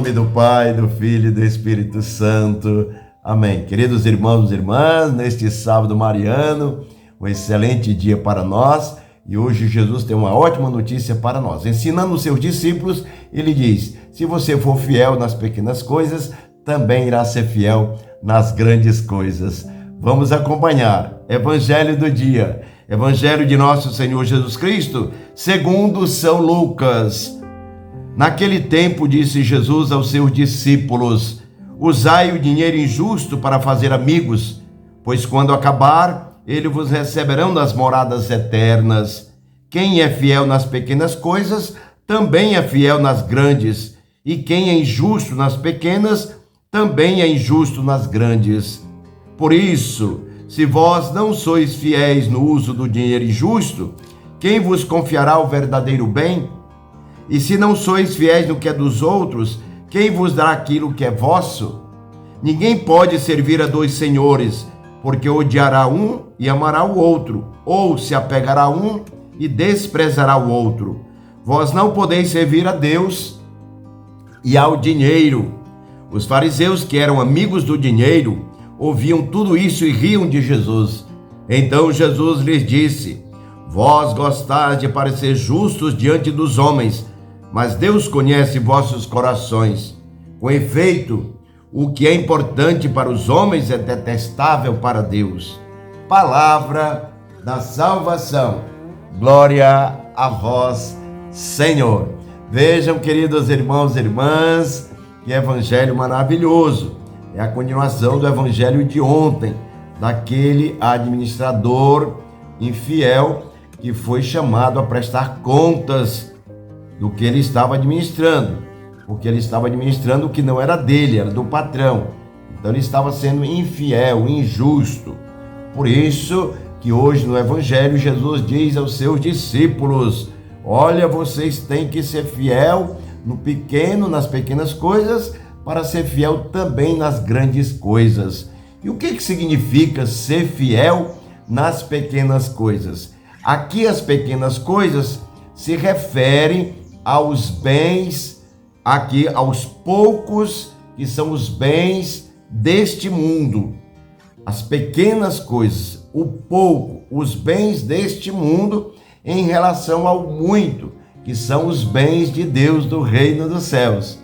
nome do Pai, do Filho e do Espírito Santo. Amém. Queridos irmãos e irmãs, neste sábado mariano, um excelente dia para nós. E hoje Jesus tem uma ótima notícia para nós. Ensinando os seus discípulos, ele diz: se você for fiel nas pequenas coisas, também irá ser fiel nas grandes coisas. Vamos acompanhar. Evangelho do dia. Evangelho de nosso Senhor Jesus Cristo, segundo São Lucas. Naquele tempo disse Jesus aos seus discípulos: usai o dinheiro injusto para fazer amigos, pois quando acabar, eles vos receberão nas moradas eternas. Quem é fiel nas pequenas coisas, também é fiel nas grandes, e quem é injusto nas pequenas, também é injusto nas grandes. Por isso, se vós não sois fiéis no uso do dinheiro injusto, quem vos confiará o verdadeiro bem? E se não sois fiéis no que é dos outros, quem vos dará aquilo que é vosso? Ninguém pode servir a dois senhores, porque odiará um e amará o outro, ou se apegará a um e desprezará o outro. Vós não podeis servir a Deus e ao dinheiro. Os fariseus, que eram amigos do dinheiro, ouviam tudo isso e riam de Jesus. Então Jesus lhes disse: vós gostais de parecer justos diante dos homens, mas Deus conhece vossos corações. Com efeito, o que é importante para os homens é detestável para Deus. Palavra da salvação. Glória a vós, Senhor. Vejam, queridos irmãos e irmãs, que evangelho maravilhoso. É a continuação do evangelho de ontem, daquele administrador infiel que foi chamado a prestar contas do que ele estava administrando, porque ele estava administrando o que não era dele, era do patrão. Então ele estava sendo infiel, injusto. Por isso que hoje no evangelho Jesus diz aos seus discípulos: olha, vocês têm que ser fiel no pequeno, nas pequenas coisas, para ser fiel também nas grandes coisas. E o que significa ser fiel nas pequenas coisas? Aqui as pequenas coisas se referem aos bens, aqui aos poucos que são os bens deste mundo. As pequenas coisas, o pouco, os bens deste mundo em relação ao muito, que são os bens de Deus do reino dos céus.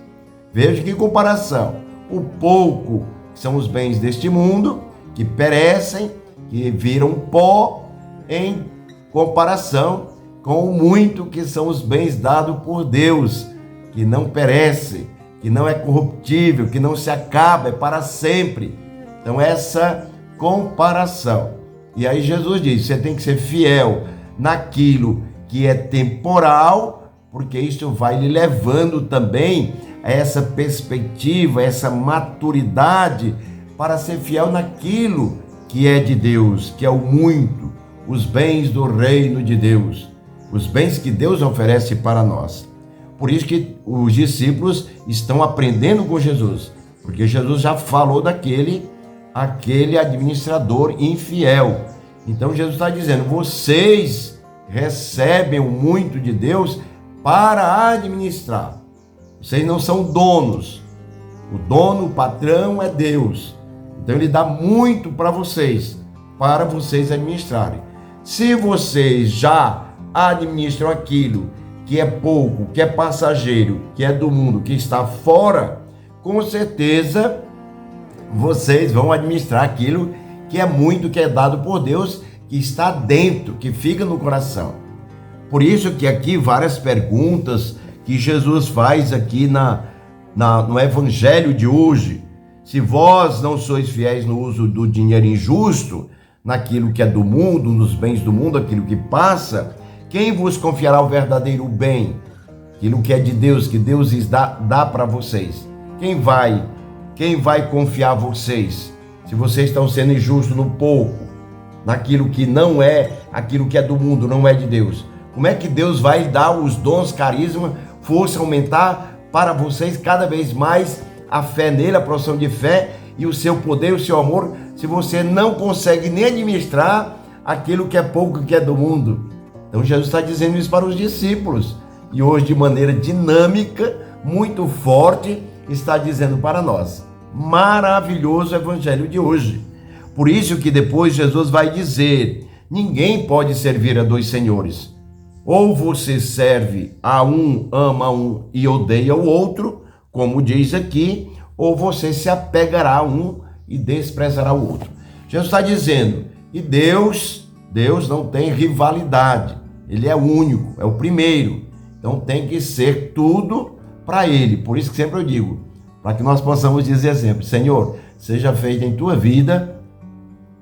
Veja que comparação. O pouco, que são os bens deste mundo, que perecem, que viram pó, em comparação com o muito, que são os bens dados por Deus, que não perece, que não é corruptível, que não se acaba, é para sempre. Então essa comparação. E aí Jesus diz: você tem que ser fiel naquilo que é temporal, porque isso vai lhe levando também a essa perspectiva, essa maturidade para ser fiel naquilo que é de Deus, que é o muito, os bens do reino de Deus, os bens que Deus oferece para nós. Por isso que os discípulos estão aprendendo com Jesus, porque Jesus já falou daquele administrador infiel. Então Jesus está dizendo: vocês recebem o muito de Deus para administrar. Vocês não são donos. O dono, o patrão é Deus. Então ele dá muito para vocês administrarem. Se vocês já administram aquilo que é pouco, que é passageiro, que é do mundo, que está fora, com certeza vocês vão administrar aquilo que é muito, que é dado por Deus, que está dentro, que fica no coração. Por isso que aqui várias perguntas que Jesus faz aqui no evangelho de hoje. Se vós não sois fiéis no uso do dinheiro injusto, naquilo que é do mundo, nos bens do mundo, aquilo que passa, quem vos confiará o verdadeiro bem? Aquilo que é de Deus, que Deus dá para vocês. Quem vai confiar a vocês? Se vocês estão sendo injustos no pouco, naquilo que não é, aquilo que é do mundo, não é de Deus. Como é que Deus vai dar os dons, carisma, força, aumentar para vocês cada vez mais a fé nele, a profissão de fé e o seu poder, o seu amor, se você não consegue nem administrar aquilo que é pouco, que é do mundo? Então Jesus está dizendo isso para os discípulos. E hoje, de maneira dinâmica, muito forte, está dizendo para nós. Maravilhoso evangelho de hoje. Por isso que depois Jesus vai dizer: ninguém pode servir a dois senhores. Ou você serve a um, ama um e odeia o outro, como diz aqui, ou você se apegará a um e desprezará o outro. Jesus está dizendo, e Deus não tem rivalidade. Ele é único, é o primeiro. Então tem que ser tudo para Ele. Por isso que sempre eu digo, para que nós possamos dizer sempre: Senhor, seja feita em tua vida,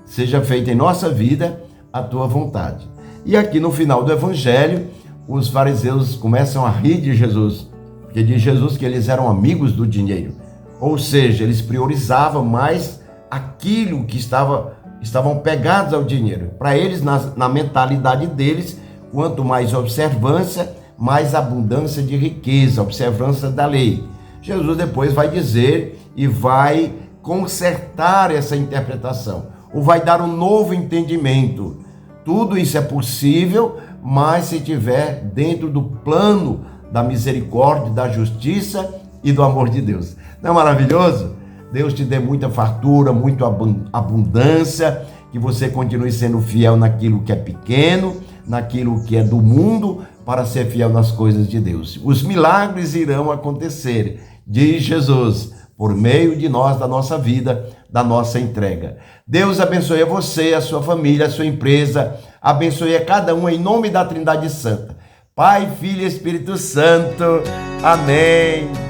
seja feita em nossa vida a tua vontade. E aqui no final do evangelho, os fariseus começam a rir de Jesus, porque diz Jesus que eles eram amigos do dinheiro. Ou seja, eles priorizavam mais aquilo que estavam pegados ao dinheiro. Para eles, na mentalidade deles, quanto mais observância, mais abundância de riqueza, observância da lei. Jesus depois vai dizer e vai consertar essa interpretação, ou vai dar um novo entendimento. Tudo isso é possível, mas se estiver dentro do plano da misericórdia, da justiça e do amor de Deus. Não é maravilhoso? Deus te dê muita fartura, muita abundância, que você continue sendo fiel naquilo que é pequeno, naquilo que é do mundo, para ser fiel nas coisas de Deus. Os milagres irão acontecer, diz Jesus, por meio de nós, da nossa vida, da nossa entrega. Deus abençoe a você, a sua família, a sua empresa, abençoe a cada um em nome da Trindade Santa. Pai, Filho e Espírito Santo. Amém.